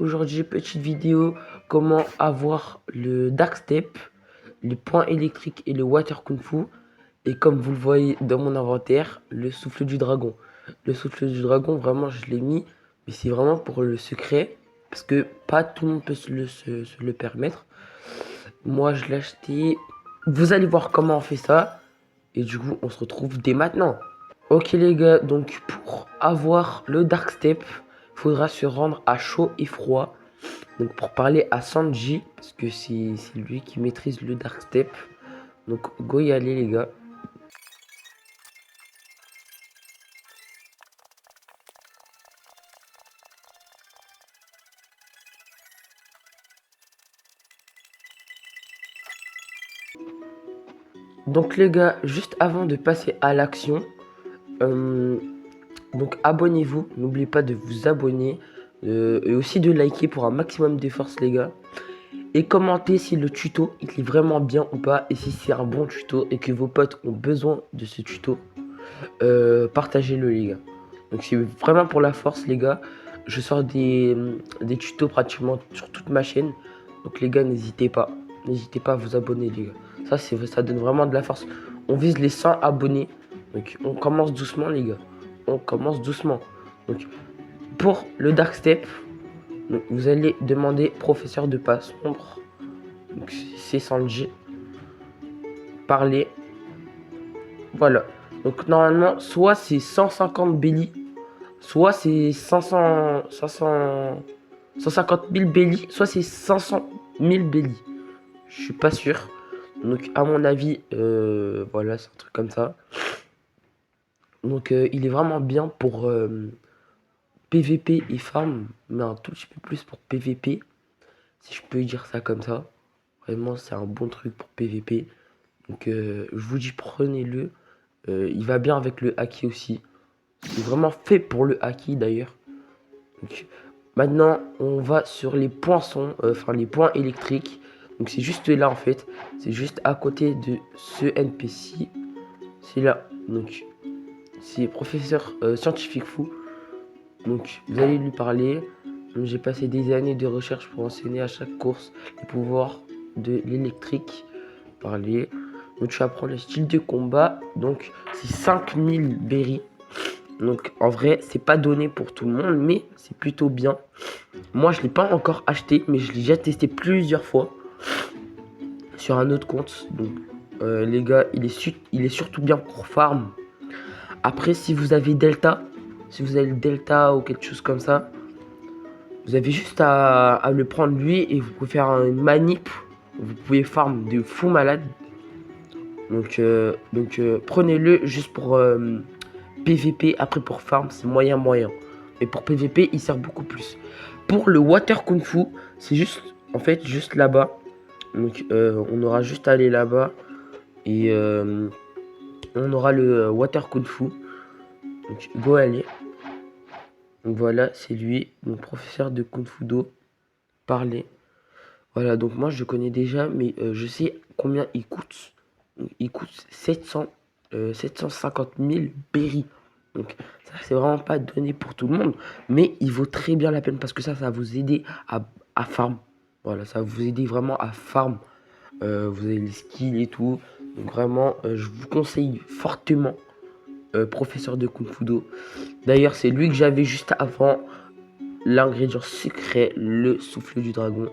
aujourd'hui, petite vidéo, comment avoir le Dark Step, le point électrique et le Water Kung Fu. Et comme vous le voyez dans mon inventaire, le souffle du dragon. Le souffle du dragon, vraiment, je l'ai mis, mais c'est vraiment pour le secret, parce que pas tout le monde peut se le permettre. Moi, je l'ai acheté. Vous allez voir comment on fait ça. Et du coup, on se retrouve dès maintenant. Ok les gars, donc pour avoir le Dark Step, il faudra se rendre à chaud et froid. Donc pour parler à Sanji, parce que c'est lui qui maîtrise le Dark Step. Donc go y aller les gars. Donc les gars, juste avant de passer à l'action, donc abonnez-vous, n'oubliez pas de vous abonner et aussi de liker pour un maximum de force les gars. Et commentez si le tuto il est vraiment bien ou pas et si c'est un bon tuto et que vos potes ont besoin de ce tuto. Partagez-le les gars. Donc c'est vraiment pour la force les gars. Je sors des tutos pratiquement sur toute ma chaîne. Donc les gars n'hésitez pas. N'hésitez pas à vous abonner les gars. Ça donne vraiment de la force. On vise les 100 abonnés. Donc on commence doucement les gars. On commence doucement. Donc pour le Dark Step, donc, vous allez demander professeur de pas sombre. Donc c'est Sanji. Parler. Voilà. Donc normalement, soit c'est 150 belly, soit c'est 150 000 belly, soit c'est 500 000 belly. Je suis pas sûr. Donc à mon avis, voilà, c'est un truc comme ça. Donc il est vraiment bien pour PVP et farm, mais un tout petit peu plus pour PVP, si je peux dire ça comme ça. Vraiment, c'est un bon truc pour PVP. Donc je vous dis, prenez-le. Il va bien avec le haki aussi. C'est vraiment fait pour le haki d'ailleurs. Donc, maintenant, on va sur les poinçons, enfin les points électriques. Donc c'est juste là en fait. C'est juste à côté de ce NPC. C'est là. Donc c'est professeur scientifique fou. Donc vous allez lui parler. J'ai passé des années de recherche pour enseigner à chaque course les pouvoirs de l'électrique. Parler. Donc tu apprends le style de combat. Donc c'est 5000 berries. Donc en vrai, c'est pas donné pour tout le monde, mais c'est plutôt bien. Moi, je l'ai pas encore acheté, mais je l'ai déjà testé plusieurs fois sur un autre compte. Donc les gars, il est surtout bien pour farm. Après, si vous avez Delta, si vous avez le Delta ou quelque chose comme ça, vous avez juste à le prendre lui et vous pouvez faire une manip. Vous pouvez farm de fou malade. Donc prenez-le juste pour PVP. Après pour farm, c'est moyen. Mais pour PVP, il sert beaucoup plus. Pour le Water Kung Fu, c'est juste, en fait, juste là-bas. Donc on aura juste à aller là-bas. Et on aura le Water Kung Fu. Donc go aller. Donc voilà, c'est lui, mon professeur de Kung Fu Do. Parler. Voilà, donc moi je connais déjà, mais je sais combien il coûte. Il coûte 750 000 berries. Donc ça c'est vraiment pas donné pour tout le monde, mais il vaut très bien la peine parce que ça va vous aider à farm. Voilà, ça va vous aider vraiment à farm. Vous avez les skills et tout. Donc vraiment, je vous conseille fortement professeur de Kung Fu Do. D'ailleurs, c'est lui que j'avais juste avant l'ingrédient secret, le souffle du dragon.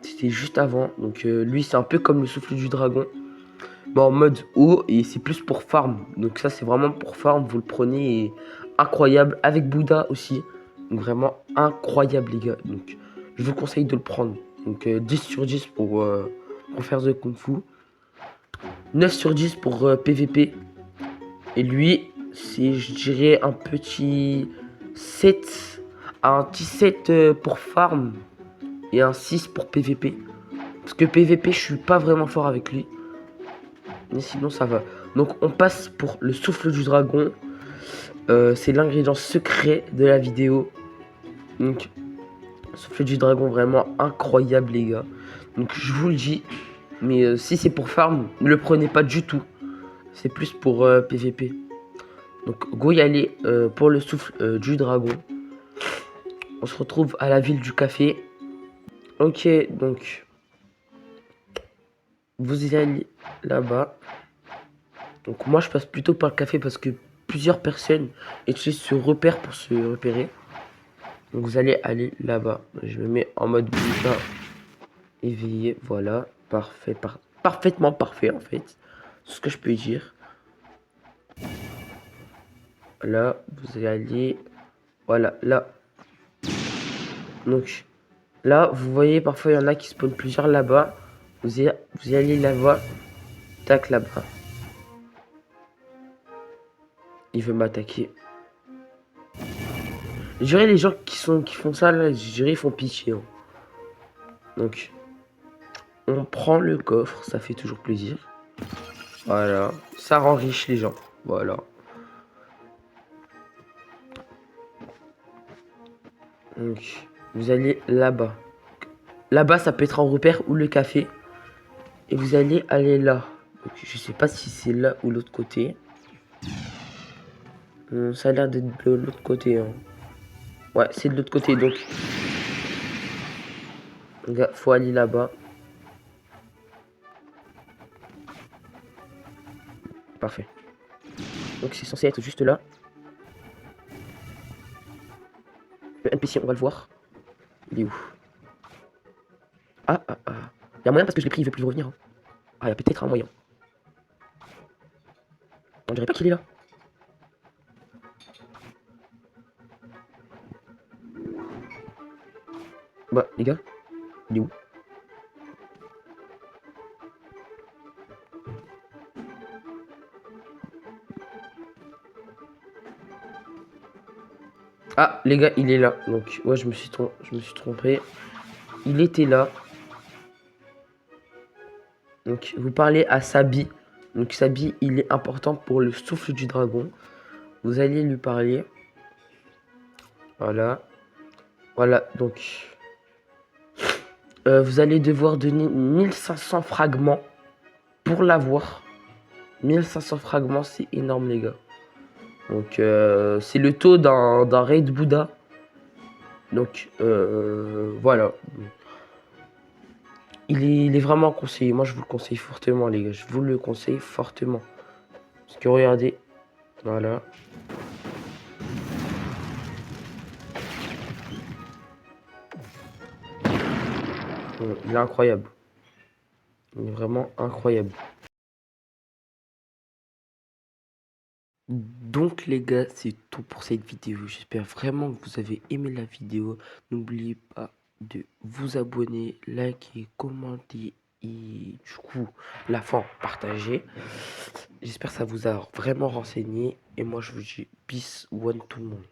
C'était juste avant. Donc lui, c'est un peu comme le souffle du dragon. Bon, en mode haut et c'est plus pour farm. Donc ça, c'est vraiment pour farm. Vous le prenez et incroyable. Avec Bouddha aussi. Donc vraiment incroyable, les gars. Donc je vous conseille de le prendre. Donc 10 sur 10 pour faire The Kung Fu. 9 sur 10 pour PVP. Et lui, c'est, je dirais, un petit 7. Un petit 7 pour farm. Et un 6 pour PVP. Parce que PVP, je suis pas vraiment fort avec lui. Mais sinon, ça va. Donc, on passe pour le souffle du dragon. C'est l'ingrédient secret de la vidéo. Donc, souffle du dragon, vraiment incroyable, les gars. Donc, je vous le dis. Mais si c'est pour farm, ne le prenez pas du tout. C'est plus pour PVP. Donc, go y aller pour le souffle du dragon. On se retrouve à la ville du café. Ok, donc vous y allez là-bas. Donc moi je passe plutôt par le café parce que plusieurs personnes utilisent ce repère pour se repérer. Donc vous allez aller là-bas. Je me mets en mode Buddha éveillé. Voilà, parfait, parfaitement parfait en fait. C'est ce que je peux dire. Là, vous allez aller. Voilà, là. Donc là, vous voyez, parfois il y en a qui spawnent plusieurs là-bas. Vous y allez là-bas. Tac, là-bas. Il veut m'attaquer. Je dirais les gens qui font ça, là, je dirais ils font pitié. Hein. Donc, on prend le coffre, ça fait toujours plaisir. Voilà, ça rend riche les gens. Voilà. Donc, vous allez là-bas. Là-bas, ça peut être en repère ou le café. Et vous allez aller là. Donc, je sais pas si c'est là ou l'autre côté. Ça a l'air d'être de l'autre côté. Hein. Ouais, c'est de l'autre côté. Donc, faut aller là-bas. Parfait. Donc, c'est censé être juste là. Le NPC, on va le voir. Il est où? Ah. Il y a moyen parce que je l'ai pris, il veut plus revenir. Hein. Ah, il y a peut-être un moyen. On dirait pas qu'il est là. Bah, les gars, il est où? Ah, les gars, il est là. Donc, ouais, je me suis trompé. Il était là. Donc, vous parlez à Sabi. Donc, Sabi, il est important pour le souffle du dragon. Vous allez lui parler. Voilà. Voilà, donc... vous allez devoir donner 1500 fragments pour l'avoir. 1500 fragments, c'est énorme, les gars. Donc, c'est le taux d'un raid Bouddha. Donc, voilà. Il est vraiment conseillé. Moi, je vous le conseille fortement, les gars. Je vous le conseille fortement. Parce que regardez. Voilà. Il est incroyable. Il est vraiment incroyable. Donc les gars, c'est tout pour cette vidéo. J'espère vraiment que vous avez aimé la vidéo. N'oubliez pas de vous abonner, liker, commenter et du coup, la fin, partager. J'espère que ça vous a vraiment renseigné. Et moi, je vous dis peace one tout le monde.